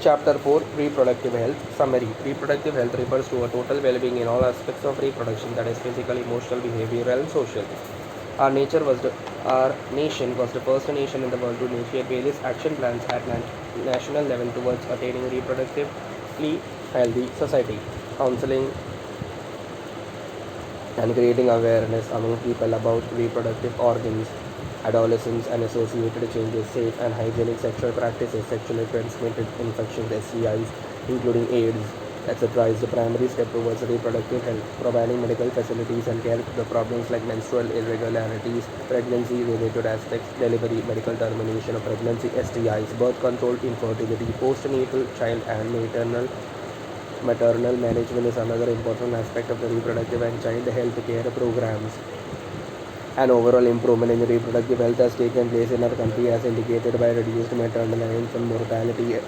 Chapter 4, Reproductive Health Summary. Reproductive health refers to a total well-being in all aspects of reproduction, that is physical, emotional, behavioral, and social. Our nation was the first nation in the world to initiate various action plans at national level towards attaining reproductively healthy society. Counseling and creating awareness among people about reproductive organs, adolescents and associated changes, safe and hygienic sexual practices, sexually transmitted infections, STIs, including AIDS, etc., is the primary step towards reproductive health, providing medical facilities and care to the problems like menstrual irregularities, pregnancy-related aspects, delivery, medical termination of pregnancy, STIs, birth control, infertility, postnatal child and maternal management is another important aspect of the reproductive and child health care programs. An overall improvement in reproductive health has taken place in our country as indicated by reduced maternal and infant mortality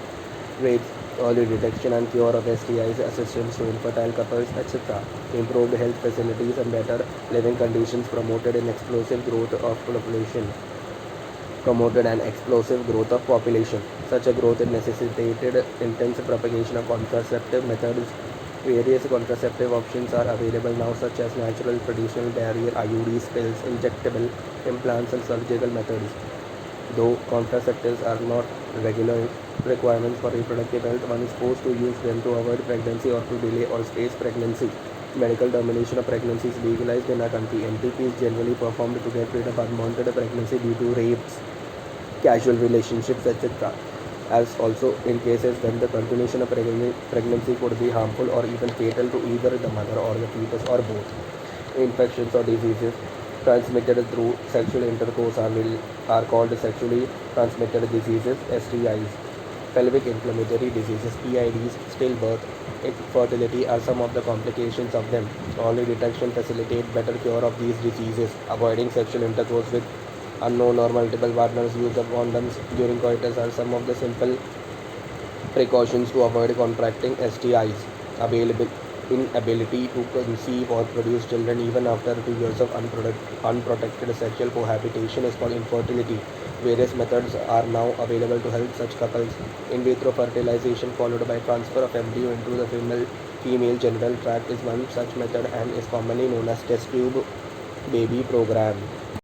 rates, early detection and cure of STIs, assistance to infertile couples, etc. Improved health facilities and better living conditions promoted an explosive growth of population. Such a growth necessitated intense propagation of contraceptive methods. Various contraceptive options are available now, such as natural, traditional, barrier, IUDs, pills, injectable implants, and surgical methods. Though contraceptives are not regular requirements for reproductive health, one is forced to use them to avoid pregnancy or to delay or space pregnancy. Medical termination of pregnancy is legalized in our country. MTP is generally performed to get rid of unwanted pregnancy due to rapes, casual relationships, etc. As also in cases when the continuation of pregnancy could be harmful or even fatal to either the mother or the fetus or both. Infections or diseases transmitted through sexual intercourse are called sexually transmitted diseases, STIs. Pelvic inflammatory diseases, PIDs, stillbirth, infertility are some of the complications of them. Early detection facilitates better cure of these diseases. Avoiding sexual intercourse with unknown or multiple partners, use of condoms during coitus are some of the simple precautions to avoid contracting STIs. Available inability to conceive or produce children even after 2 years of unprotected sexual cohabitation is called infertility. Various methods are now available to help such couples. In vitro fertilization followed by transfer of embryo into the female genital tract is one such method and is commonly known as test tube baby program.